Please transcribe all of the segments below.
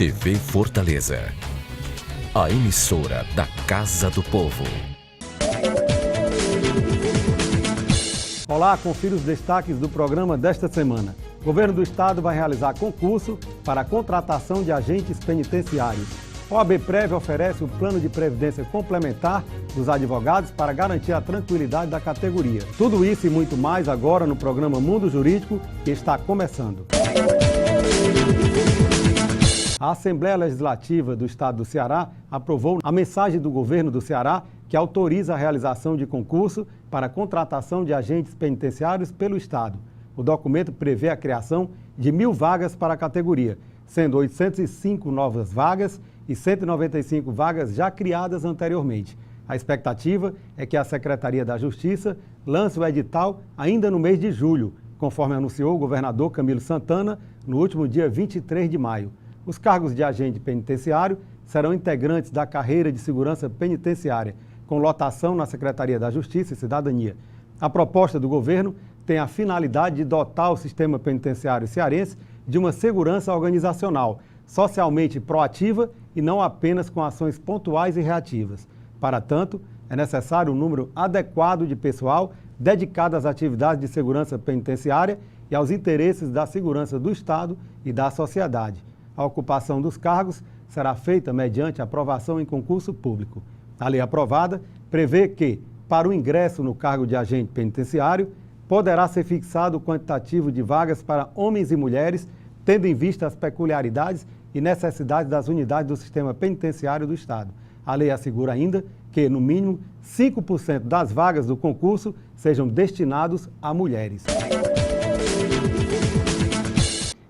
TV Fortaleza, a emissora da Casa do Povo. Olá, confira os destaques do programa desta semana. O governo do estado vai realizar concurso para a contratação de agentes penitenciários. A OABPrev oferece o plano de previdência complementar dos advogados para garantir a tranquilidade da categoria. Tudo isso e muito mais agora no programa Mundo Jurídico, que está começando. A Assembleia Legislativa do Estado do Ceará aprovou a mensagem do governo do Ceará que autoriza a realização de concurso para a contratação de agentes penitenciários pelo Estado. O documento prevê a criação de 1.000 vagas para a categoria, sendo 805 novas vagas e 195 vagas já criadas anteriormente. A expectativa é que a Secretaria da Justiça lance o edital ainda no mês de julho, conforme anunciou o governador Camilo Santana no último dia 23 de maio. Os cargos de agente penitenciário serão integrantes da carreira de segurança penitenciária, com lotação na Secretaria da Justiça e Cidadania. A proposta do governo tem a finalidade de dotar o sistema penitenciário cearense de uma segurança organizacional, socialmente proativa e não apenas com ações pontuais e reativas. Para tanto, é necessário um número adequado de pessoal dedicado às atividades de segurança penitenciária e aos interesses da segurança do Estado e da sociedade. A ocupação dos cargos será feita mediante aprovação em concurso público. A lei aprovada prevê que, para o ingresso no cargo de agente penitenciário, poderá ser fixado o quantitativo de vagas para homens e mulheres, tendo em vista as peculiaridades e necessidades das unidades do sistema penitenciário do Estado. A lei assegura ainda que, no mínimo, 5% das vagas do concurso sejam destinados a mulheres.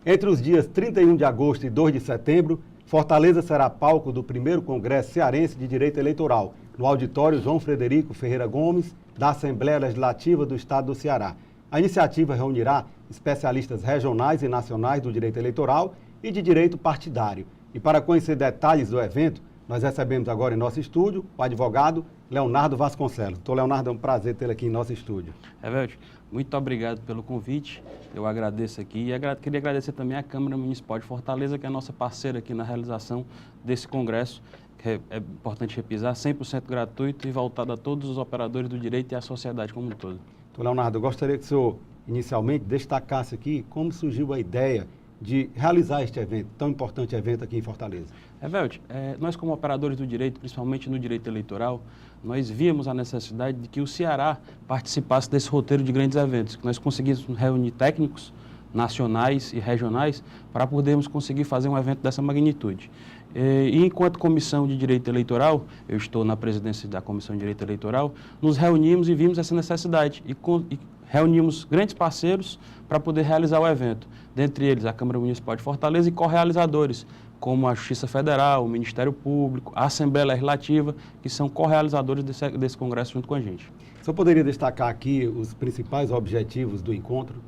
Entre os dias 31 de agosto e 2 de setembro, Fortaleza será palco do primeiro Congresso Cearense de Direito Eleitoral, no auditório João Frederico Ferreira Gomes, da Assembleia Legislativa do Estado do Ceará. A iniciativa reunirá especialistas regionais e nacionais do direito eleitoral e de direito partidário. E para conhecer detalhes do evento, nós recebemos agora em nosso estúdio o advogado Leonardo Vasconcelos. Doutor Leonardo, é um prazer tê-lo aqui em nosso estúdio. Evelio, muito obrigado pelo convite, eu agradeço aqui e queria agradecer também à Câmara Municipal de Fortaleza, que é a nossa parceira aqui na realização desse congresso, que é importante repisar, 100% gratuito e voltado a todos os operadores do direito e à sociedade como um todo. Doutor Leonardo, eu gostaria que o senhor, inicialmente, destacasse aqui como surgiu a ideia de realizar este evento, tão importante evento aqui em Fortaleza. Evelio, nós como operadores do direito, principalmente no direito eleitoral, nós víamos a necessidade de que o Ceará participasse desse roteiro de grandes eventos, que nós conseguíssemos reunir técnicos nacionais e regionais para podermos conseguir fazer um evento dessa magnitude. E enquanto Comissão de Direito Eleitoral, eu estou na presidência da Comissão de Direito Eleitoral, nos reunimos e vimos essa necessidade e reunimos grandes parceiros para poder realizar o evento, dentre eles a Câmara Municipal de Fortaleza e correalizadores, como a Justiça Federal, o Ministério Público, a Assembleia Legislativa, que são correalizadores desse congresso junto com a gente. O senhor poderia destacar aqui os principais objetivos do encontro?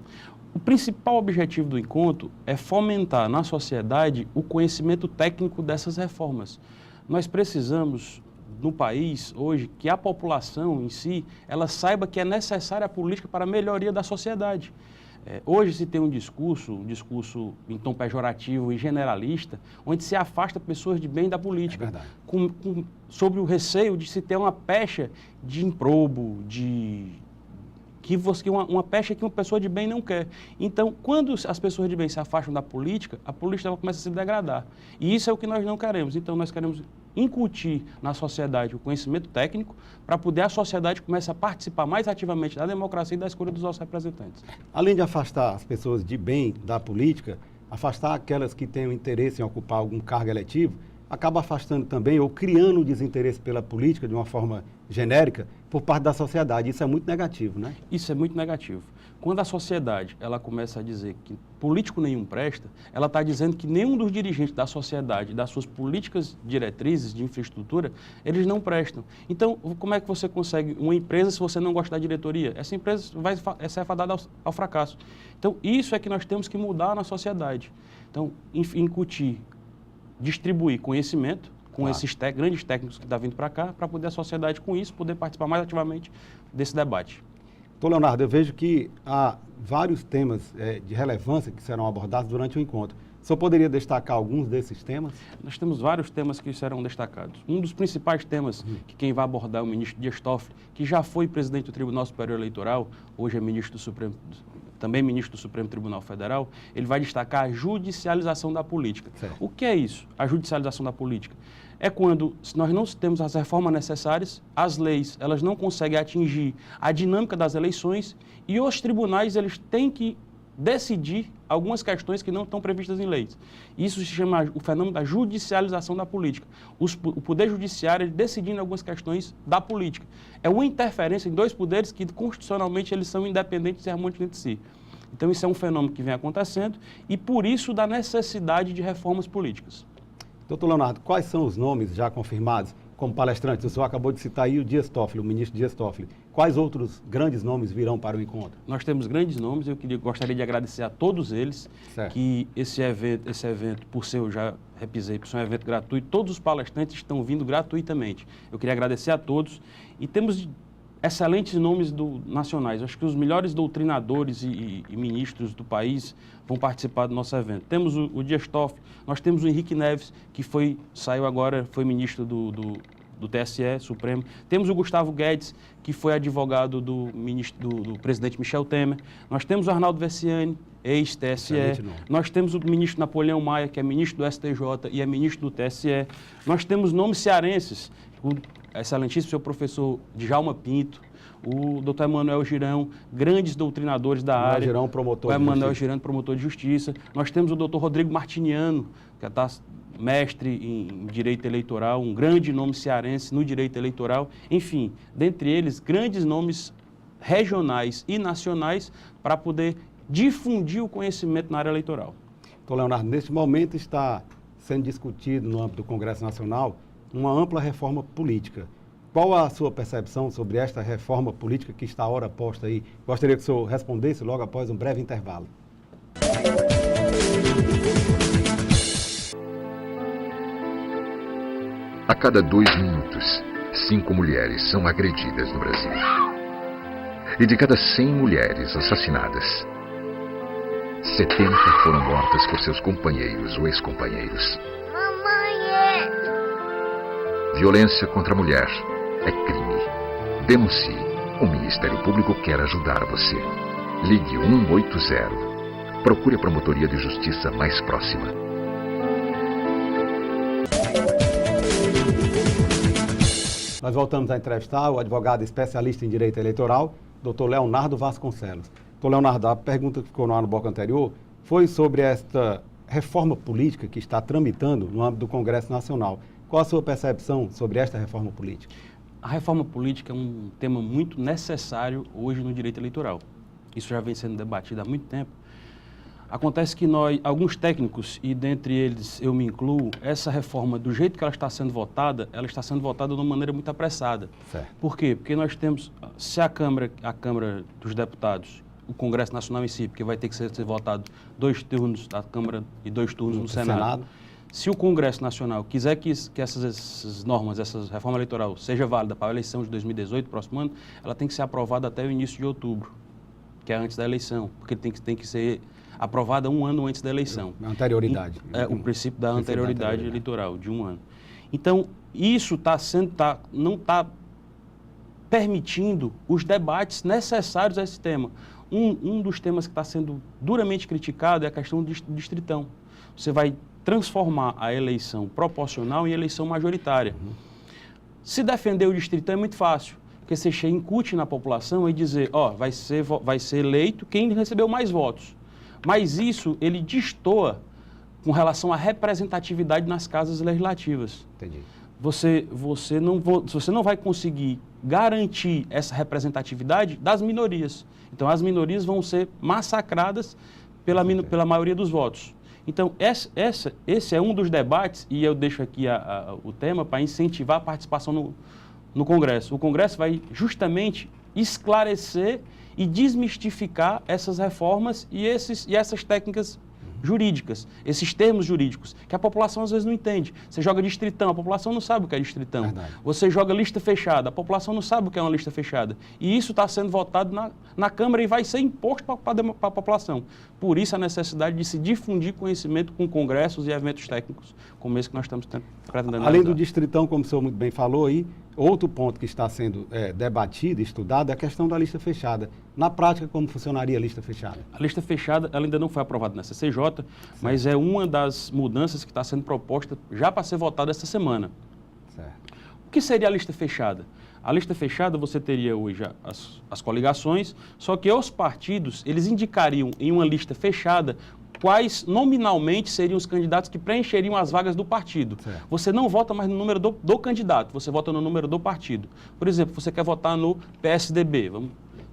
O principal objetivo do encontro é fomentar na sociedade o conhecimento técnico dessas reformas. Nós precisamos, no país, hoje, que a população em si, ela saiba que é necessária a política para a melhoria da sociedade. Hoje se tem um discurso em tom pejorativo e generalista, onde se afasta pessoas de bem da política, sobre o receio de se ter uma pecha de improbo, uma pecha que uma pessoa de bem não quer. Então, quando as pessoas de bem se afastam da política, a política ela começa a se degradar. E isso é o que nós não queremos. Então, nós queremos incutir na sociedade o conhecimento técnico para poder a sociedade começar a participar mais ativamente da democracia e da escolha dos nossos representantes. Além de afastar as pessoas de bem da política, afastar aquelas que têm o interesse em ocupar algum cargo eletivo, acaba afastando também ou criando um desinteresse pela política de uma forma genérica por parte da sociedade. Isso é muito negativo, né? Isso é muito negativo. Quando a sociedade ela começa a dizer que político nenhum presta, ela está dizendo que nenhum dos dirigentes da sociedade, das suas políticas diretrizes de infraestrutura, eles não prestam. Então, como é que você consegue uma empresa se você não gosta da diretoria? Essa empresa vai ser fadada ao fracasso. Então, isso é que nós temos que mudar na sociedade. Então, incutir, distribuir conhecimento com esses grandes técnicos que estão vindo para cá, para poder a sociedade, com isso, poder participar mais ativamente desse debate. Doutor Leonardo, eu vejo que há vários temas de relevância que serão abordados durante o encontro. O senhor poderia destacar alguns desses temas? Nós temos vários temas que serão destacados. Um dos principais temas que quem vai abordar é o ministro Dias Toffoli, que já foi presidente do Tribunal Superior Eleitoral, hoje é ministro do Supremo, também ministro do Supremo Tribunal Federal. Ele vai destacar a judicialização da política. Certo. O que é isso, a judicialização da política? É quando, se nós não temos as reformas necessárias, as leis, elas não conseguem atingir a dinâmica das eleições e os tribunais, eles têm que decidir algumas questões que não estão previstas em leis. Isso se chama o fenômeno da judicialização da política. O Poder Judiciário decidindo algumas questões da política. É uma interferência em dois poderes que, constitucionalmente, eles são independentes e harmônicos entre si. Então, isso é um fenômeno que vem acontecendo e, por isso, da necessidade de reformas políticas. Doutor Leonardo, quais são os nomes já confirmados como palestrantes? O senhor acabou de citar aí o Dias Toffoli, o ministro Dias Toffoli. Quais outros grandes nomes virão para o encontro? Nós temos grandes nomes, gostaria de agradecer a todos eles, certo, que esse evento, por ser, eu já repisei, por ser um evento gratuito, todos os palestrantes estão vindo gratuitamente. Eu queria agradecer a todos e temos excelentes nomes nacionais. Acho que os melhores doutrinadores e ministros do país vão participar do nosso evento. Temos o Dias Toffoli, nós temos o Henrique Neves, que saiu agora, foi ministro do TSE Supremo. Temos o Gustavo Guedes, que foi advogado do presidente Michel Temer. Nós temos o Arnaldo Veciani, ex-TSE. Nós temos o ministro Napoleão Maia, que é ministro do STJ e é ministro do TSE. Nós temos nomes cearenses, o excelentíssimo senhor professor Djalma Pinto, o doutor Emanuel Girão, grandes doutrinadores da área. Girão, Emanuel Girão, promotor de justiça. Nós temos o doutor Rodrigo Martiniano, que está mestre em direito eleitoral, um grande nome cearense no direito eleitoral. Enfim, dentre eles, grandes nomes regionais e nacionais para poder difundir o conhecimento na área eleitoral. Doutor Leonardo, neste momento está sendo discutido no âmbito do Congresso Nacional uma ampla reforma política. Qual a sua percepção sobre esta reforma política que está ora posta aí? Gostaria que o senhor respondesse logo após um breve intervalo. A cada 2 minutos, 5 mulheres são agredidas no Brasil. E de cada 100 mulheres assassinadas, 70 foram mortas por seus companheiros ou ex-companheiros. Violência contra a mulher é crime. Denuncie. O Ministério Público quer ajudar você. Ligue 180. Procure a promotoria de justiça mais próxima. Nós voltamos a entrevistar o advogado especialista em direito eleitoral, Dr. Leonardo Vasconcelos. Dr. Leonardo, a pergunta que ficou no ar no bloco anterior foi sobre esta reforma política que está tramitando no âmbito do Congresso Nacional. Qual a sua percepção sobre esta reforma política? A reforma política é um tema muito necessário hoje no direito eleitoral. Isso já vem sendo debatido há muito tempo. Acontece que alguns técnicos, e dentre eles eu me incluo, essa reforma, do jeito que ela está sendo votada de uma maneira muito apressada. Certo. Por quê? Porque nós temos, se a Câmara dos Deputados, o Congresso Nacional em si, porque vai ter que ser votado 2 turnos da Câmara e 2 turnos no Senado. Se o Congresso Nacional quiser que essas normas, essa reforma eleitoral seja válida para a eleição de 2018, próximo ano, ela tem que ser aprovada até o início de outubro, que é antes da eleição, porque tem que ser aprovada 1 ano antes da eleição. Anterioridade. O princípio da anterioridade eleitoral, de 1 ano. Então, isso não está permitindo os debates necessários a esse tema. Um dos temas que está sendo duramente criticado é a questão do distritão. Você vai transformar a eleição proporcional em eleição majoritária. Se defender o distritão é muito fácil, porque você incute na população e dizer, vai ser eleito quem recebeu mais votos. Mas isso, ele destoa com relação à representatividade nas casas legislativas. Entendi. Você não vai conseguir garantir essa representatividade das minorias. Então, as minorias vão ser massacradas pela maioria dos votos. Então, esse é um dos debates, e eu deixo aqui o tema para incentivar a participação no Congresso. O Congresso vai justamente esclarecer e desmistificar essas reformas e essas técnicas jurídicas, esses termos jurídicos, que a população às vezes não entende. Você joga distritão, a população não sabe o que é distritão. Verdade. Você joga lista fechada, a população não sabe o que é uma lista fechada. E isso está sendo votado na Câmara e vai ser imposto para a população. Por isso a necessidade de se difundir conhecimento com congressos e eventos técnicos, como esse que nós estamos pretendendo. Além do distritão, como o senhor muito bem falou aí, outro ponto que está sendo debatido, estudado, é a questão da lista fechada. Na prática, como funcionaria a lista fechada? A lista fechada ela ainda não foi aprovada na CCJ, mas é uma das mudanças que está sendo proposta já para ser votada essa semana. Certo. O que seria a lista fechada? A lista fechada você teria hoje as coligações, só que os partidos, eles indicariam em uma lista fechada quais nominalmente seriam os candidatos que preencheriam as vagas do partido. Certo. Você não vota mais no número do candidato, você vota no número do partido. Por exemplo, você quer votar no PSDB,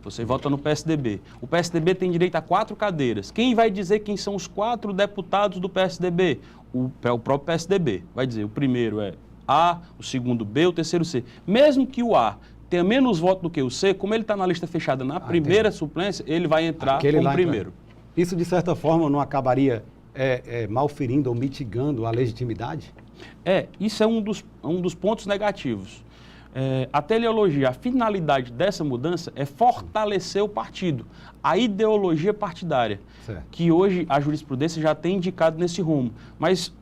você vota no PSDB. O PSDB tem direito a 4 cadeiras. Quem vai dizer quem são os 4 deputados do PSDB? O próprio PSDB. Vai dizer, o primeiro é A, o segundo B, o terceiro C. Mesmo que o A tenha menos votos do que o C, como ele está na lista fechada na primeira suplência, ele vai entrar como primeiro. Isso, de certa forma, não acabaria malferindo ou mitigando a legitimidade? Isso é um dos pontos negativos. A teleologia, a finalidade dessa mudança é fortalecer o partido, a ideologia partidária, certo, que hoje a jurisprudência já tem indicado nesse rumo. Mas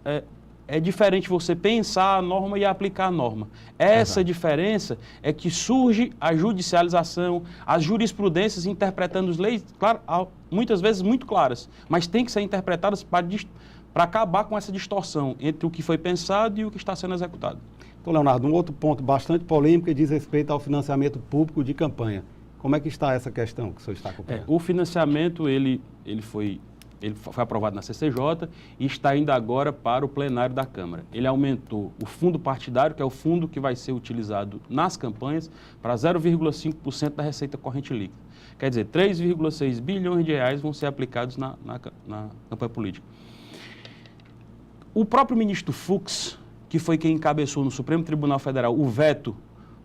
é diferente você pensar a norma e aplicar a norma. Essa diferença é que surge a judicialização, as jurisprudências interpretando as leis, claro, muitas vezes muito claras, mas tem que ser interpretadas para acabar com essa distorção entre o que foi pensado e o que está sendo executado. Então, Leonardo, um outro ponto bastante polêmico diz respeito ao financiamento público de campanha. Como é que está essa questão que o senhor está acompanhando? O financiamento, ele foi aprovado na CCJ e está indo agora para o plenário da Câmara. Ele aumentou o fundo partidário, que é o fundo que vai ser utilizado nas campanhas, para 0,5% da receita corrente líquida. Quer dizer, 3,6 bilhões de reais vão ser aplicados na campanha política. O próprio ministro Fux, que foi quem encabeçou no Supremo Tribunal Federal o veto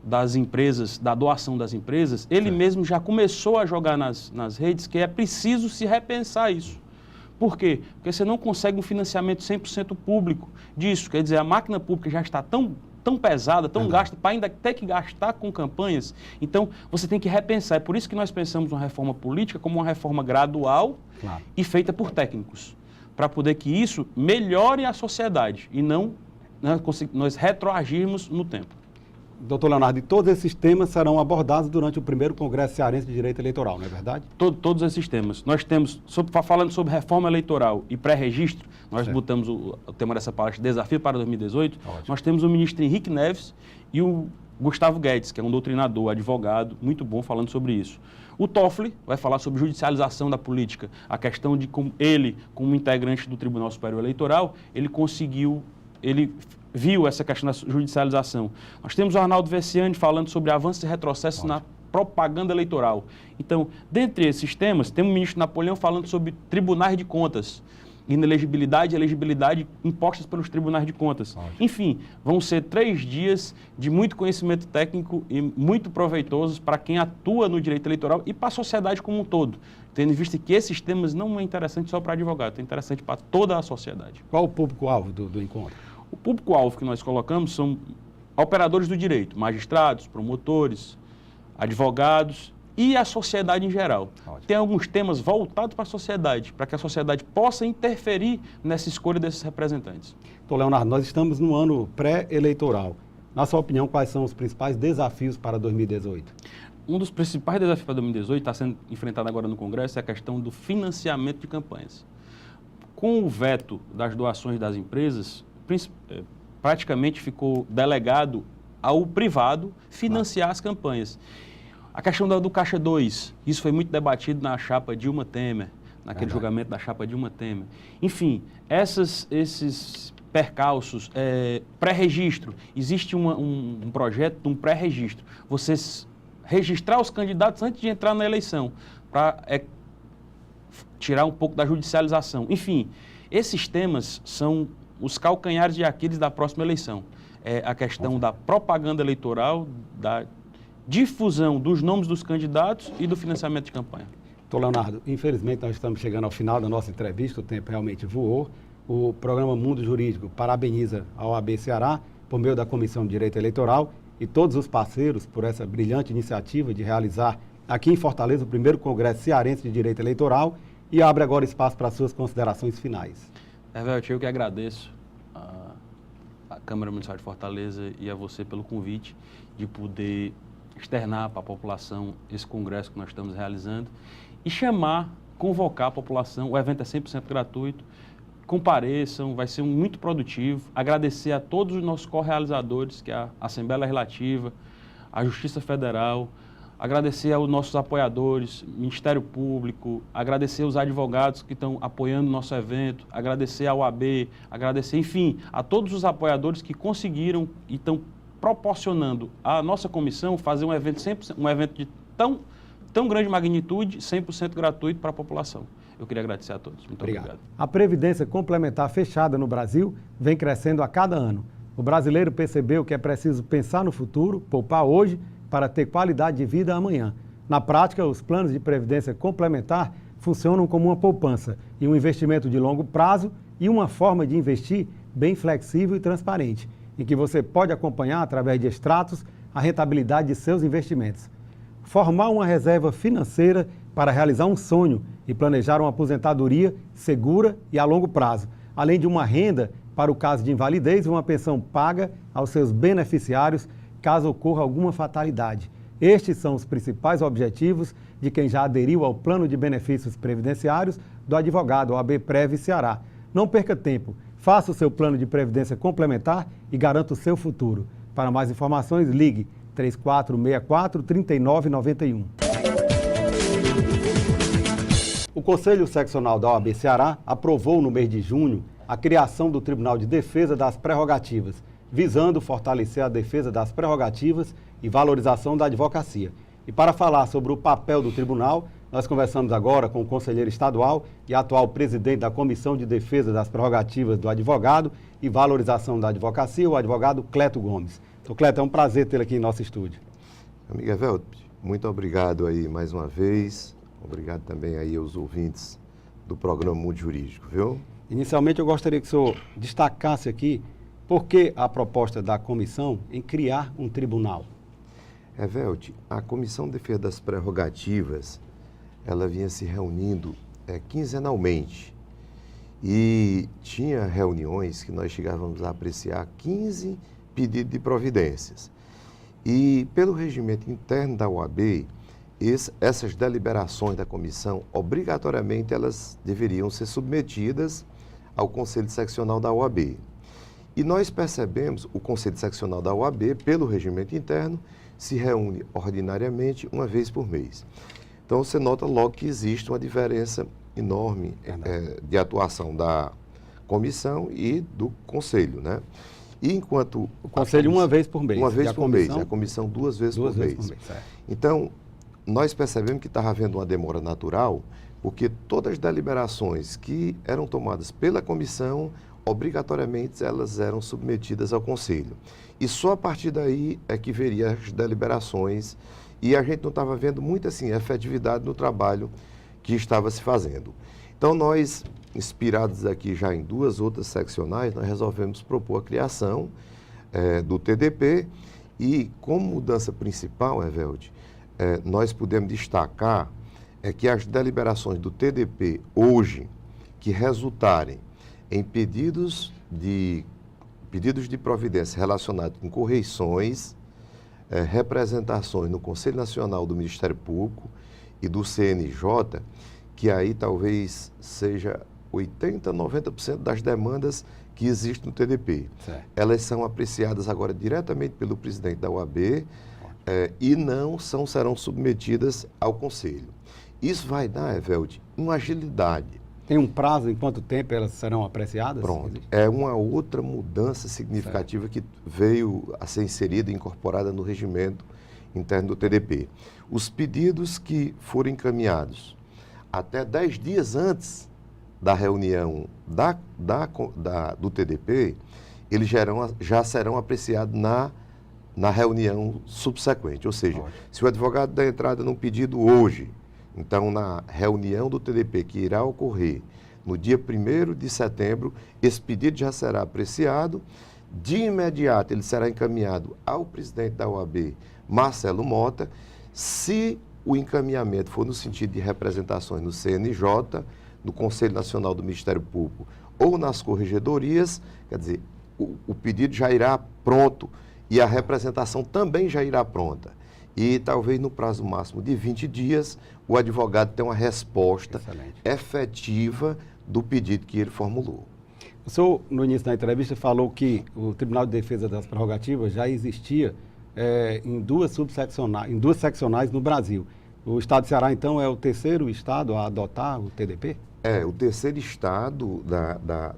das empresas, da doação das empresas, ele mesmo já começou a jogar nas redes que é preciso se repensar isso. Por quê? Porque você não consegue um financiamento 100% público disso. Quer dizer, a máquina pública já está tão pesada, tão gasta, para ainda ter que gastar com campanhas. Então, você tem que repensar. É por isso que nós pensamos uma reforma política como uma reforma gradual e feita por técnicos, para poder que isso melhore a sociedade e não nós retroagirmos no tempo. Doutor Leonardo, e todos esses temas serão abordados durante o primeiro Congresso Cearense de Direito Eleitoral, não é verdade? Todos esses temas. Nós temos, falando sobre reforma eleitoral e pré-registro, nós botamos o tema dessa palestra, Desafio para 2018, nós temos o ministro Henrique Neves e o Gustavo Guedes, que é um doutrinador, advogado, muito bom falando sobre isso. O Toffoli vai falar sobre judicialização da política, a questão de como ele, como integrante do Tribunal Superior Eleitoral, ele viu essa questão da judicialização. Nós temos o Arnaldo Vessiani falando sobre avanços e retrocessos na propaganda eleitoral. Então, dentre esses temas, temos o ministro Napoleão falando sobre tribunais de contas, inelegibilidade e elegibilidade impostas pelos tribunais de contas. Enfim, vão ser 3 dias de muito conhecimento técnico e muito proveitosos para quem atua no direito eleitoral e para a sociedade como um todo, tendo em vista que esses temas não é interessante só para advogado, é interessante para toda a sociedade. Qual o público-alvo do encontro? O público-alvo que nós colocamos são operadores do direito, magistrados, promotores, advogados e a sociedade em geral. Tem alguns temas voltados para a sociedade, para que a sociedade possa interferir nessa escolha desses representantes. Então, Leonardo, nós estamos no ano pré-eleitoral. Na sua opinião, quais são os principais desafios para 2018? Um dos principais desafios para 2018, está sendo enfrentado agora no Congresso, é a questão do financiamento de campanhas. Com o veto das doações das empresas, praticamente ficou delegado ao privado financiar as campanhas. A questão do Caixa 2, isso foi muito debatido na chapa Dilma Temer, naquele julgamento da chapa Dilma Temer. Enfim, esses percalços, pré-registro, existe um projeto de um pré-registro. Você registrar os candidatos antes de entrar na eleição, para tirar um pouco da judicialização. Enfim, esses temas são os calcanhares de Aquiles da próxima eleição. A questão da propaganda eleitoral, da difusão dos nomes dos candidatos e do financiamento de campanha. Doutor Leonardo, infelizmente nós estamos chegando ao final da nossa entrevista, o tempo realmente voou. O programa Mundo Jurídico parabeniza a OAB Ceará, por meio da Comissão de Direito Eleitoral, e todos os parceiros por essa brilhante iniciativa de realizar aqui em Fortaleza o primeiro Congresso Cearense de Direito Eleitoral, e abre agora espaço para as suas considerações finais. Hervélt, eu que agradeço a Câmara Municipal de Fortaleza e a você pelo convite de poder externar para a população esse congresso que nós estamos realizando e convocar a população. O evento é 100% gratuito, compareçam, vai ser muito produtivo. Agradecer a todos os nossos correalizadores, que é a Assembleia Legislativa, a Justiça Federal, agradecer aos nossos apoiadores, Ministério Público, agradecer aos advogados que estão apoiando o nosso evento, agradecer à OAB, agradecer, enfim, a todos os apoiadores que conseguiram e estão proporcionando à nossa comissão fazer um evento 100%, um evento de tão grande magnitude, 100% gratuito para a população. Eu queria agradecer a todos. Muito obrigado. A Previdência Complementar fechada no Brasil vem crescendo a cada ano. O brasileiro percebeu que é preciso pensar no futuro, poupar hoje, para ter qualidade de vida amanhã. Na prática, os planos de previdência complementar funcionam como uma poupança e um investimento de longo prazo e uma forma de investir bem flexível e transparente, em que você pode acompanhar, através de extratos, a rentabilidade de seus investimentos. Formar uma reserva financeira para realizar um sonho e planejar uma aposentadoria segura e a longo prazo, além de uma renda para o caso de invalidez e uma pensão paga aos seus beneficiários caso ocorra alguma fatalidade. Estes são os principais objetivos de quem já aderiu ao Plano de Benefícios Previdenciários do advogado OAB Prev Ceará. Não perca tempo, faça o seu plano de previdência complementar e garanta o seu futuro. Para mais informações, ligue 3464-3991. O Conselho Seccional da OAB Ceará aprovou no mês de junho a criação do Tribunal de Defesa das Prerrogativas, visando fortalecer a defesa das prerrogativas e valorização da advocacia. E para falar sobre o papel do tribunal, nós conversamos agora com o conselheiro estadual e atual presidente da Comissão de Defesa das Prerrogativas do Advogado e Valorização da Advocacia, o advogado Cleto Gomes. Então, Cleto, é um prazer tê-lo aqui em nosso estúdio. Amigo Hervélt, muito obrigado aí mais uma vez. Obrigado também aí aos ouvintes do programa Mundo Jurídico, viu? Inicialmente, eu gostaria que o senhor destacasse aqui por que a proposta da comissão em criar um tribunal. Hervélt, a Comissão de Defesa das Prerrogativas, ela vinha se reunindo quinzenalmente e tinha reuniões que nós chegávamos a apreciar 15 pedidos de providências. E pelo regimento interno da OAB, essas deliberações da comissão, obrigatoriamente, elas deveriam ser submetidas ao Conselho Seccional da OAB. E nós percebemos, o Conselho Seccional da OAB, pelo regimento interno, se reúne ordinariamente uma vez por mês. Então, você nota logo que existe uma diferença enorme de atuação da comissão e do Conselho, né? E enquanto... O Conselho uma vez por mês. Uma vez por mês, a comissão duas vezes por mês. Então, nós percebemos que estava havendo uma demora natural, porque todas as deliberações que eram tomadas pela comissão, obrigatoriamente elas eram submetidas ao Conselho. E só a partir daí é que veria as deliberações e a gente não estava vendo muita efetividade no trabalho que estava se fazendo. Então nós, inspirados aqui já em duas outras seccionais, nós resolvemos propor a criação do TDP e como mudança principal, Hervélt, nós podemos destacar que as deliberações do TDP hoje que resultarem em pedidos de providência relacionados com correições, representações no Conselho Nacional do Ministério Público e do CNJ, que aí talvez seja 80%, 90% das demandas que existem no TDP. Certo. Elas são apreciadas agora diretamente pelo presidente da OAB e não serão submetidas ao Conselho. Isso vai dar, Hervélt, uma agilidade. Tem um prazo em quanto tempo elas serão apreciadas? Pronto. É uma outra mudança significativa que veio a ser inserida e incorporada no regimento interno do TDP. Os pedidos que forem encaminhados até 10 dias antes da reunião do TDP, eles já serão apreciados na reunião subsequente. Ou seja, se o advogado der entrada num pedido hoje, Então, na reunião do TDP que irá ocorrer no dia 1º de setembro, esse pedido já será apreciado. De imediato, ele será encaminhado ao presidente da OAB, Marcelo Mota. Se o encaminhamento for no sentido de representações no CNJ, no Conselho Nacional do Ministério Público ou nas corregedorias, quer dizer, o pedido já irá pronto e a representação também já irá pronta. E talvez no prazo máximo de 20 dias, o advogado tenha uma resposta efetiva do pedido que ele formulou. O senhor, no início da entrevista, falou que o Tribunal de Defesa das Prerrogativas já existia em duas seccionais no Brasil. O Estado do Ceará, então, é o terceiro Estado a adotar o TDP? É, o terceiro Estado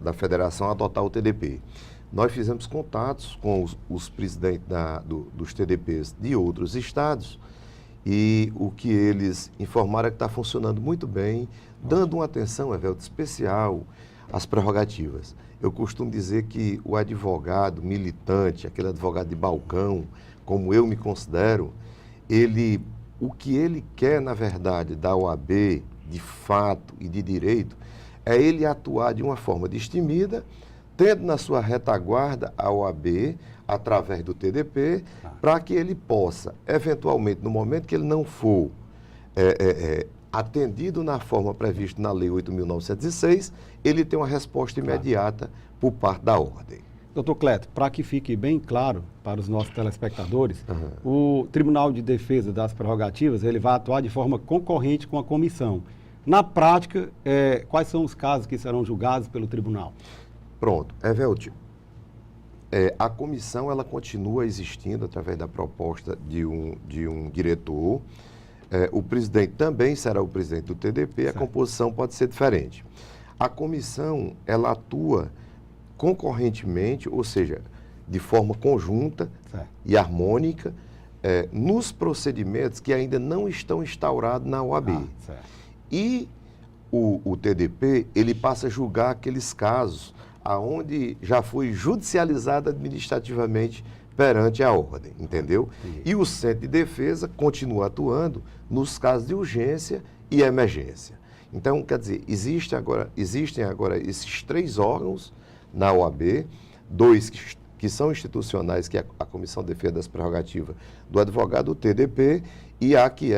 da Federação a adotar o TDP. Nós fizemos contatos com os presidentes dos TDPs de outros estados e o que eles informaram é que está funcionando muito bem, dando uma atenção, Evelto, especial às prerrogativas. Eu costumo dizer que o advogado militante, aquele advogado de balcão, como eu me considero, o que ele quer, na verdade, da OAB, de fato e de direito, é ele atuar de uma forma destemida, tendo na sua retaguarda a OAB, através do TDP, para que ele possa, eventualmente, no momento que ele não for atendido na forma prevista na Lei 8.906, ele tem uma resposta imediata por parte da ordem. Doutor Cleto, para que fique bem claro para os nossos telespectadores, o Tribunal de Defesa das Prerrogativas ele vai atuar de forma concorrente com a comissão. Na prática, quais são os casos que serão julgados pelo tribunal? Pronto, Evelto, a comissão ela continua existindo através da proposta de um diretor. O presidente também será o presidente do TDP, certo. A composição pode ser diferente. A comissão ela atua concorrentemente, ou seja, de forma conjunta, certo. E harmônica, nos procedimentos que ainda não estão instaurados na OAB. E o TDP ele passa a julgar aqueles casos aonde já foi judicializado administrativamente perante a ordem, entendeu? E o Centro de Defesa continua atuando nos casos de urgência e emergência. Então, quer dizer, existem agora esses 3 órgãos na OAB, 2 que são institucionais, que é a Comissão de Defesa das Prerrogativas do Advogado, o TDP, e a que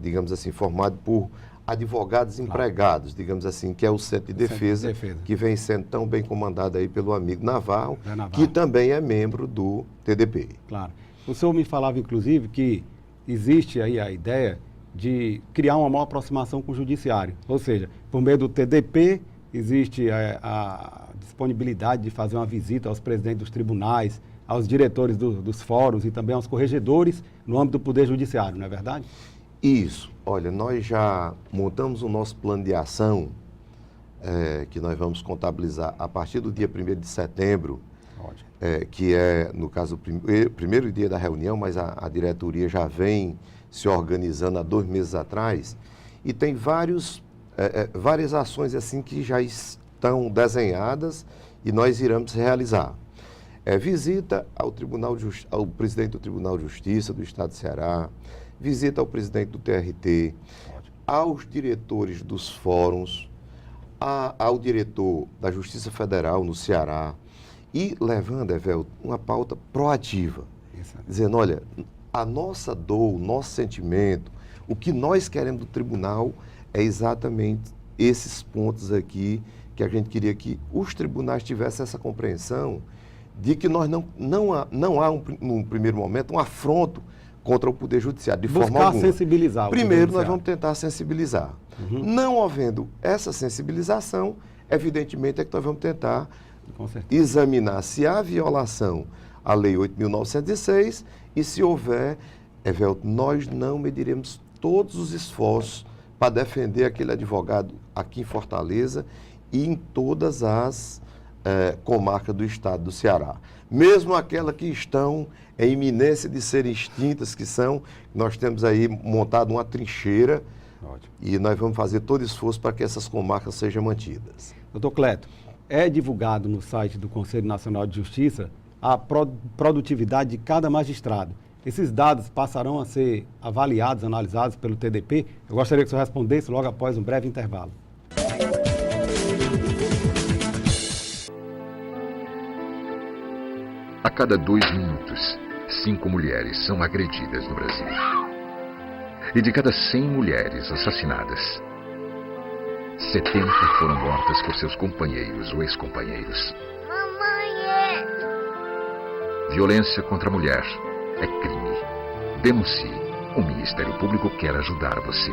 digamos assim, formado por advogados empregados, digamos assim, que é o Centro de Defesa, que vem sendo tão bem comandado aí pelo amigo Navarro, que também é membro do TDP. Claro. O senhor me falava, inclusive, que existe aí a ideia de criar uma maior aproximação com o judiciário. Ou seja, por meio do TDP, existe a disponibilidade de fazer uma visita aos presidentes dos tribunais, aos diretores dos fóruns e também aos corregedores no âmbito do Poder Judiciário, não é verdade? Isso. Olha, nós já montamos o nosso plano de ação, que nós vamos contabilizar a partir do dia 1º de setembro, que é, no caso, o primeiro dia da reunião, mas a diretoria já vem se organizando há 2 meses atrás, e tem várias ações assim que já estão desenhadas e nós iremos realizar. Visita ao presidente do Tribunal de Justiça do Estado do Ceará, visita ao presidente do TRT, aos diretores dos fóruns, ao diretor da Justiça Federal no Ceará, e levando, Evelto, uma pauta proativa, dizendo, olha, a nossa dor, o nosso sentimento, o que nós queremos do tribunal é exatamente esses pontos aqui que a gente queria que os tribunais tivessem essa compreensão de que nós não há, num primeiro momento, um afronto contra o Poder Judiciário, de forma alguma. Sensibilizar. Primeiro, nós vamos tentar sensibilizar. Não havendo essa sensibilização, evidentemente é que nós vamos tentar examinar se há violação à Lei 8.906 e se houver, Evelto, nós não mediremos todos os esforços para defender aquele advogado aqui em Fortaleza e em todas as comarcas do estado do Ceará. Mesmo aquelas que estão em iminência de serem extintas, nós temos aí montado uma trincheira. Ótimo. E nós vamos fazer todo esforço para que essas comarcas sejam mantidas. Doutor Cleto, é divulgado no site do Conselho Nacional de Justiça a produtividade de cada magistrado. esses dados passarão a ser avaliados, analisados pelo TDP? Eu gostaria que o senhor respondesse logo após um breve intervalo. A cada 2 minutos, 5 mulheres são agredidas no Brasil. E de cada 100 mulheres assassinadas, 70 foram mortas por seus companheiros ou ex-companheiros. Violência contra a mulher é crime. Denuncie. O Ministério Público quer ajudar você.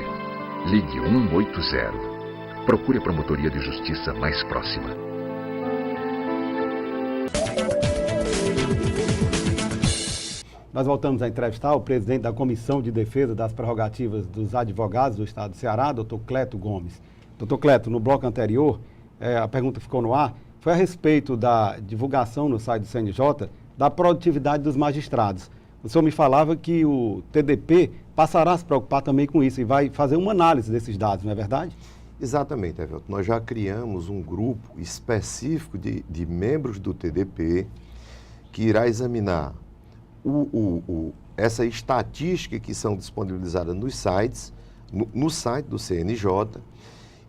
Ligue 180. Procure a Promotoria de Justiça mais próxima. Nós voltamos a entrevistar o presidente da Comissão de Defesa das Prerrogativas dos Advogados do Estado do Ceará, doutor Cleto Gomes. Doutor Cleto, no bloco anterior, a pergunta ficou no ar, foi a respeito da divulgação no site do CNJ da produtividade dos magistrados. O senhor me falava que o TDP passará a se preocupar também com isso e vai fazer uma análise desses dados, não é verdade? Exatamente, Evelton. Nós já criamos um grupo específico de membros do TDP que irá examinar essa estatística que são disponibilizadas nos sites, no site do CNJ,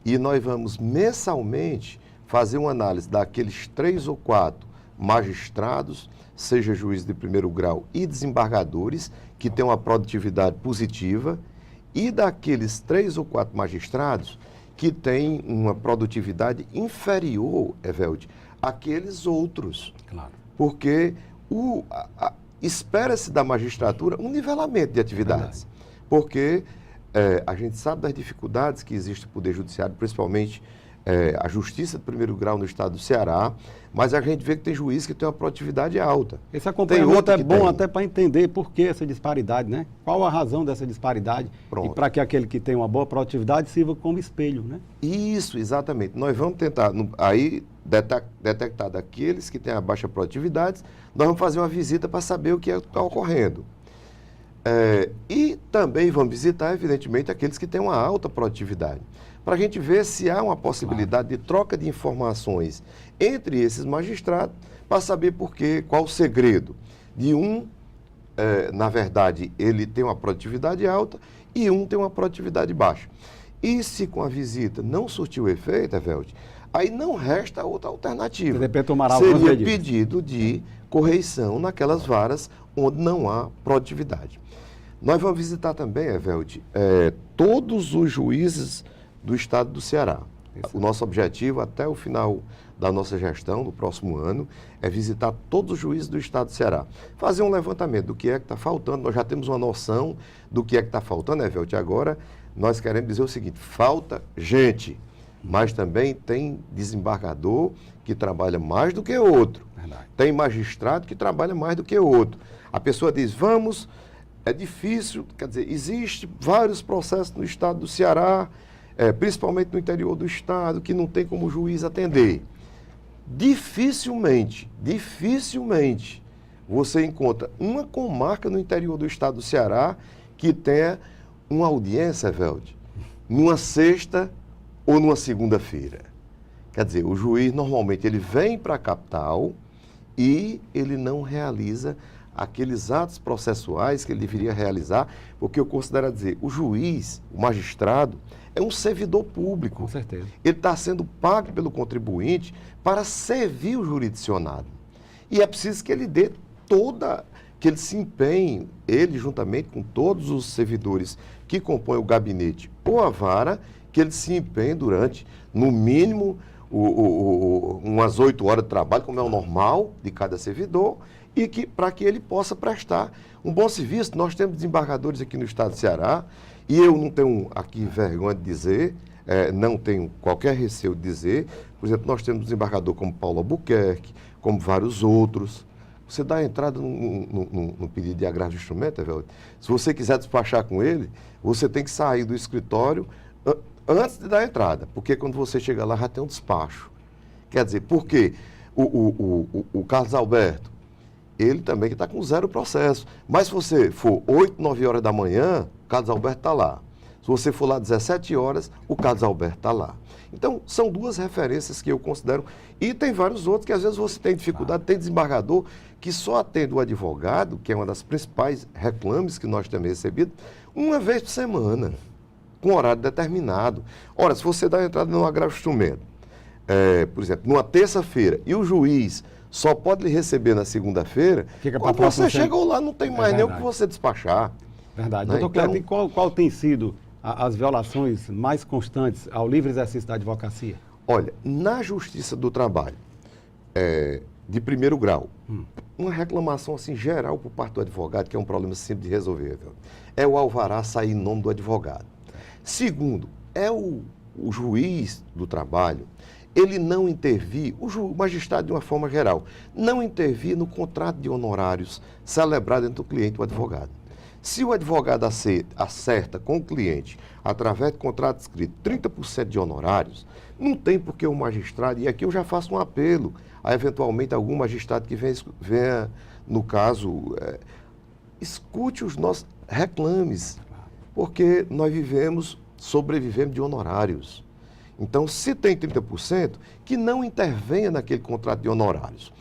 e nós vamos mensalmente fazer uma análise daqueles 3 ou 4 magistrados, seja juiz de primeiro grau e desembargadores, que têm uma produtividade positiva, e daqueles 3 ou 4 magistrados que têm uma produtividade inferior, Evelde, àqueles outros. Claro. Porque espera-se da magistratura um nivelamento de atividades. Porque a gente sabe das dificuldades que existe no Poder Judiciário, principalmente a Justiça de primeiro grau no estado do Ceará, mas a gente vê que tem juiz que tem uma produtividade alta. Esse acompanhamento é bom até para entender por que essa disparidade, né? Qual a razão dessa disparidade? Pronto. E para que aquele que tem uma boa produtividade sirva como espelho, né? Isso, exatamente. Nós vamos tentar, aí, detectar daqueles que têm a baixa produtividade, nós vamos fazer uma visita para saber o que está ocorrendo. E também vamos visitar, evidentemente, aqueles que têm uma alta produtividade, para a gente ver se há uma possibilidade de troca de informações entre esses magistrados, para saber qual o segredo de na verdade, ele tem uma produtividade alta e tem uma produtividade baixa. E se com a visita não surtiu efeito, Evelde, aí não resta outra alternativa. Seria pedido de correição naquelas varas onde não há produtividade. Nós vamos visitar também, Evelde, todos os juízes do estado do Ceará. Isso. O nosso objetivo, até o final da nossa gestão, no próximo ano, é visitar todos os juízes do estado do Ceará. Fazer um levantamento do que é que está faltando. Nós já temos uma noção do que é que está faltando, Evelde. Agora, nós queremos dizer o seguinte: falta gente, mas também tem desembargador que trabalha mais do que outro. Verdade. Tem magistrado que trabalha mais do que outro. A pessoa diz, é difícil, quer dizer, existem vários processos no estado do Ceará, principalmente no interior do estado, que não tem como o juiz atender. Dificilmente você encontra uma comarca no interior do estado do Ceará que tenha uma audiência, Evelde, numa sexta ou numa segunda-feira. Quer dizer, o juiz normalmente ele vem para a capital e ele não realiza aqueles atos processuais que ele deveria realizar, porque eu considero dizer, o juiz, o magistrado, é um servidor público. Com certeza. Ele está sendo pago pelo contribuinte para servir o jurisdicionado. E é preciso que ele dê que ele se empenhe, ele juntamente com todos os servidores que compõem o gabinete ou a vara, que ele se empenhe durante, no mínimo, umas 8 horas de trabalho, como é o normal de cada servidor, e para que ele possa prestar um bom serviço. Nós temos desembargadores aqui no estado do Ceará, e eu não tenho aqui vergonha de dizer, não tenho qualquer receio de dizer, por exemplo, nós temos um desembargador como Paulo Albuquerque, como vários outros. Você dá a entrada no pedido de agravo de instrumento, Evelde, se você quiser despachar com ele, você tem que sair do escritório antes de dar a entrada, porque quando você chega lá já tem um despacho. Quer dizer, porque o Carlos Alberto, ele também está com 0 processo. Mas se você for 8, 9 horas da manhã, o Carlos Alberto está lá. Se você for lá 17 horas, o Carlos Alberto está lá. Então, são duas referências que eu considero. E tem vários outros que às vezes você tem dificuldade, tem desembargador que só atende o advogado, que é uma das principais reclames que nós temos recebido, uma vez por semana, com horário determinado. Ora, se você dá entrada no agravo de instrumento, por exemplo, numa terça-feira, e o juiz só pode lhe receber na segunda-feira, quando você chegou lá, não tem mais nem o que você despachar. Verdade. Né? Doutor Cleto, e qual tem sido as violações mais constantes ao livre exercício da advocacia? Olha, na Justiça do Trabalho, de primeiro grau, uma reclamação assim geral por parte do advogado, que é um problema simples de resolver, viu? É o alvará sair em nome do advogado. Segundo, é o juiz do trabalho, ele não intervir, o magistrado de uma forma geral, não intervir no contrato de honorários celebrado entre o cliente e o advogado. Se o advogado acerta com o cliente, através de contrato escrito, 30% de honorários, não tem por que o magistrado, e aqui eu já faço um apelo a eventualmente algum magistrado que venha no caso, escute os nossos reclames, porque nós sobrevivemos de honorários. Então, se tem 30%, que não intervenha naquele contrato de honorários.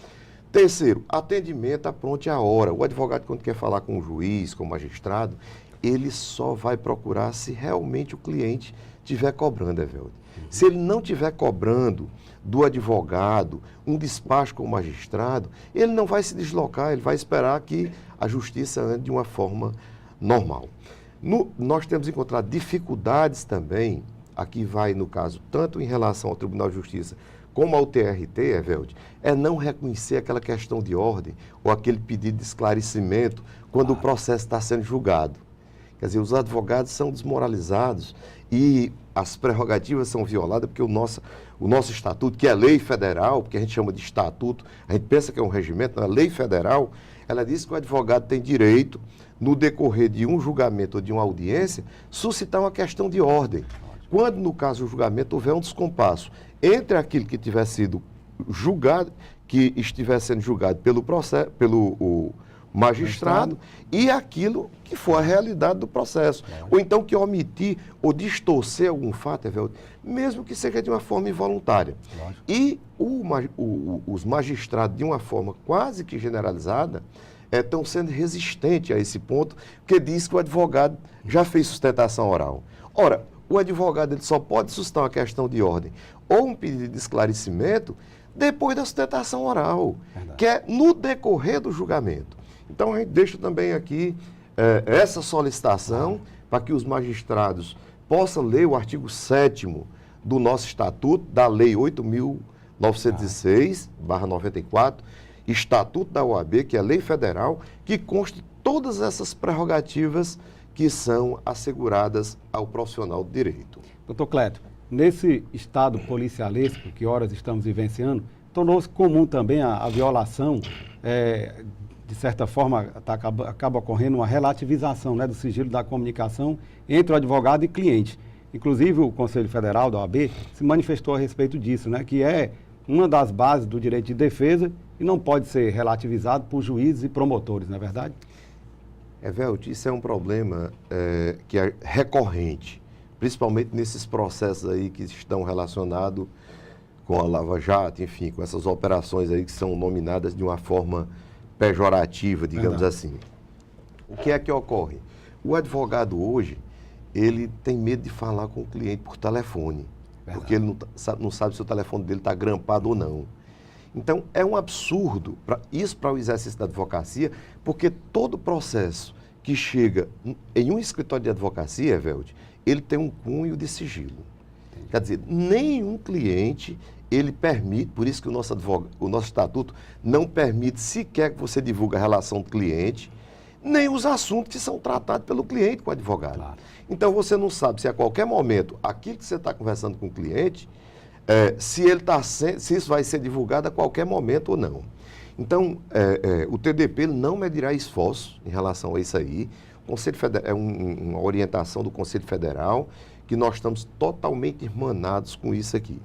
Terceiro, atendimento à pronta e à hora. O advogado, quando quer falar com o juiz, com o magistrado, ele só vai procurar se realmente o cliente estiver cobrando, Evelio. Se ele não estiver cobrando do advogado um despacho com o magistrado, ele não vai se deslocar, ele vai esperar que a justiça ande de uma forma normal. Nós temos encontrado dificuldades também, aqui vai no caso, tanto em relação ao Tribunal de Justiça como ao TRT, Evelio, é não reconhecer aquela questão de ordem ou aquele pedido de esclarecimento quando o processo está sendo julgado. Quer dizer, os advogados são desmoralizados e as prerrogativas são violadas porque o nosso estatuto, que é lei federal, porque a gente chama de estatuto, a gente pensa que é um regimento, não é lei federal, ela diz que o advogado tem direito, no decorrer de um julgamento ou de uma audiência, suscitar uma questão de ordem. Quando, no caso do julgamento, houver um descompasso entre aquilo que tiver sido julgado, que estiver sendo julgado pelo magistrado e aquilo que for a realidade do processo. Ou então que omitir ou distorcer algum fato, mesmo que seja de uma forma involuntária. E os magistrados, de uma forma quase que generalizada, estão sendo resistentes a esse ponto, porque diz que o advogado já fez sustentação oral. Ora, o advogado ele só pode sustentar uma questão de ordem ou um pedido de esclarecimento depois da sustentação oral, que é no decorrer do julgamento. Então, a gente deixa também aqui essa solicitação para que os magistrados possam ler o artigo 7º do nosso Estatuto, da Lei 8.906/94, Estatuto da OAB, que é a lei federal, que consta todas essas prerrogativas que são asseguradas ao profissional de direito. Doutor Cleto, nesse estado policialesco que horas estamos vivenciando, tornou-se comum também a violação, de certa forma, acaba ocorrendo uma relativização, né, do sigilo da comunicação entre o advogado e cliente. Inclusive, o Conselho Federal da OAB se manifestou a respeito disso, né, que é uma das bases do direito de defesa e não pode ser relativizado por juízes e promotores, não é verdade? Evelio, isso é um problema que é recorrente, principalmente nesses processos aí que estão relacionados com a Lava Jato, enfim, com essas operações aí que são nominadas de uma forma pejorativa, digamos assim. O que é que ocorre? O advogado hoje, ele tem medo de falar com o cliente por telefone, porque ele não sabe se o telefone dele está grampado ou não. Então, é um absurdo isso para o exercício da advocacia, porque todo processo que chega em um escritório de advocacia, Evelio, ele tem um cunho de sigilo. Quer dizer, nenhum cliente, ele permite, por isso que o nosso estatuto não permite sequer que você divulgue a relação do cliente, nem os assuntos que são tratados pelo cliente com o advogado. Claro. Então, você não sabe se a qualquer momento, aquilo que você está conversando com o cliente, se isso vai ser divulgado a qualquer momento ou não. Então, o TDP não medirá esforço em relação a isso aí. O Conselho Federal, é uma orientação do Conselho Federal, que nós estamos totalmente irmanados com isso aqui.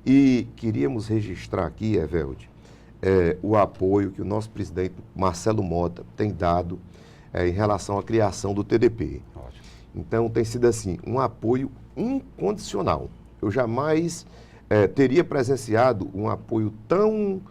E queríamos registrar aqui, Evelio, o apoio que o nosso presidente Marcelo Mota tem dado em relação à criação do TDP. Ótimo. Então, tem sido assim, um apoio incondicional. Eu jamais teria presenciado um apoio tão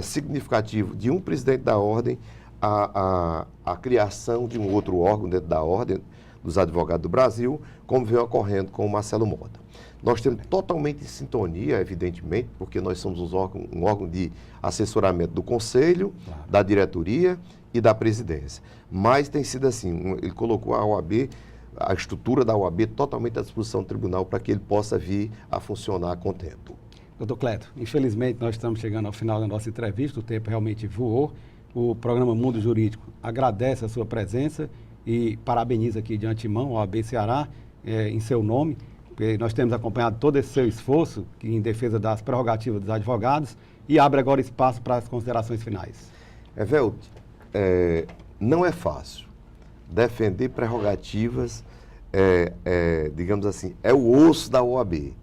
significativo de um presidente da Ordem à criação de um outro órgão dentro da Ordem dos Advogados do Brasil, como veio ocorrendo com o Marcelo Mota. Nós temos totalmente em sintonia, evidentemente, porque nós somos um órgão de assessoramento do Conselho, da diretoria e da presidência. Mas tem sido assim, ele colocou a OAB, a estrutura da OAB totalmente à disposição do tribunal para que ele possa vir a funcionar com o tempo. Doutor Cleto, infelizmente nós estamos chegando ao final da nossa entrevista, o tempo realmente voou. O programa Mundo Jurídico agradece a sua presença e parabeniza aqui de antemão a OAB Ceará em seu nome, porque nós temos acompanhado todo esse seu esforço em defesa das prerrogativas dos advogados e abre agora espaço para as considerações finais. Evelto, não é fácil. Defender prerrogativas, digamos assim, é o osso da OAB.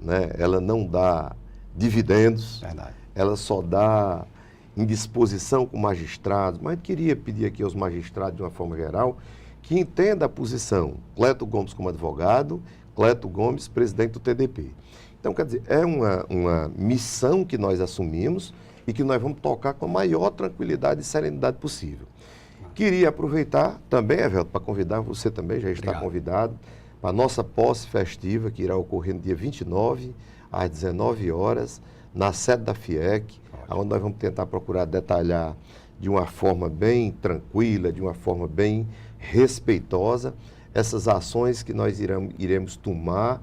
Né? Ela não dá dividendos, verdade. Ela só dá indisposição com magistrados, mas queria pedir aqui aos magistrados, de uma forma geral, que entenda a posição. Cleto Gomes como advogado, Cleto Gomes, presidente do TDP. Então, quer dizer, é uma missão que nós assumimos e que nós vamos tocar com a maior tranquilidade e serenidade possível. Queria aproveitar também, Evelto, para convidar você também, já está convidado, para a nossa posse festiva, que irá ocorrer no dia 29, às 19 horas, na sede da FIEC, onde nós vamos tentar procurar detalhar de uma forma bem tranquila, de uma forma bem respeitosa, essas ações que nós iremos tomar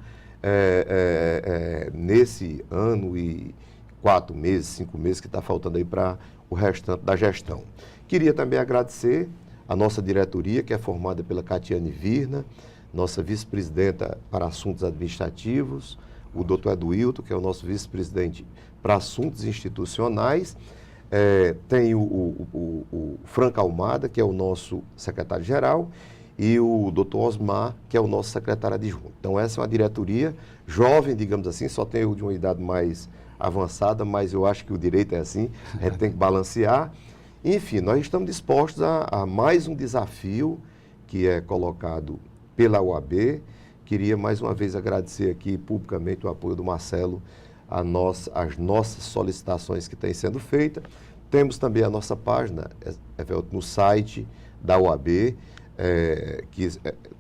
nesse ano e 4 meses, 5 meses que está faltando aí para o restante da gestão. Queria também agradecer a nossa diretoria, que é formada pela Catiane Virna, nossa vice-presidenta para assuntos administrativos, o doutor Eduilton, que é o nosso vice-presidente para assuntos institucionais, tem o Franco Almada, que é o nosso secretário-geral, e o doutor Osmar, que é o nosso secretário adjunto. Então, essa é uma diretoria jovem, digamos assim, só tem eu de uma idade mais avançada, mas eu acho que o direito é assim, a gente tem que balancear. Enfim, nós estamos dispostos a mais um desafio que é colocado pela OAB. Queria mais uma vez agradecer aqui publicamente o apoio do Marcelo às nossas solicitações que têm sendo feitas. Temos também a nossa página no site da OAB, que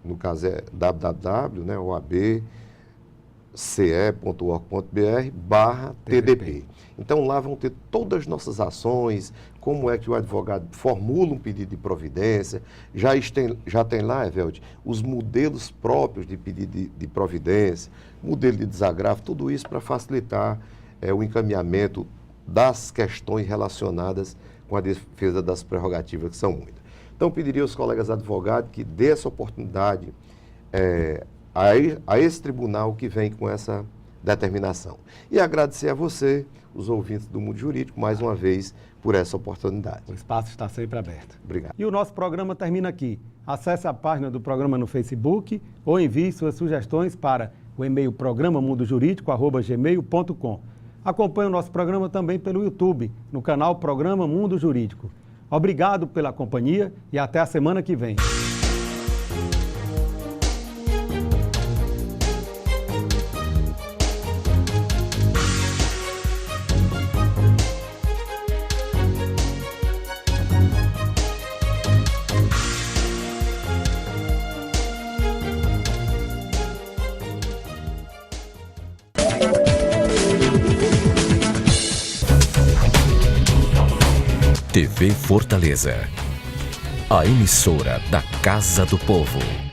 no caso é www.oabce.org.br/TDP. Então lá vão ter todas as nossas ações, como é que o advogado formula um pedido de providência, já tem lá, Evelto, os modelos próprios de pedido de providência, modelo de desagravo, tudo isso para facilitar o encaminhamento das questões relacionadas com a defesa das prerrogativas, que são muitas. Então, pediria aos colegas advogados que dê essa oportunidade a esse tribunal que vem com essa determinação. E agradecer a você, os ouvintes do Mundo Jurídico, mais uma vez, por essa oportunidade. O espaço está sempre aberto. Obrigado. E o nosso programa termina aqui. Acesse a página do programa no Facebook ou envie suas sugestões para o e-mail programamundojurídico@gmail.com. Acompanhe o nosso programa também pelo YouTube, no canal Programa Mundo Jurídico. Obrigado pela companhia e até a semana que vem. TV Fortaleza, a emissora da Casa do Povo.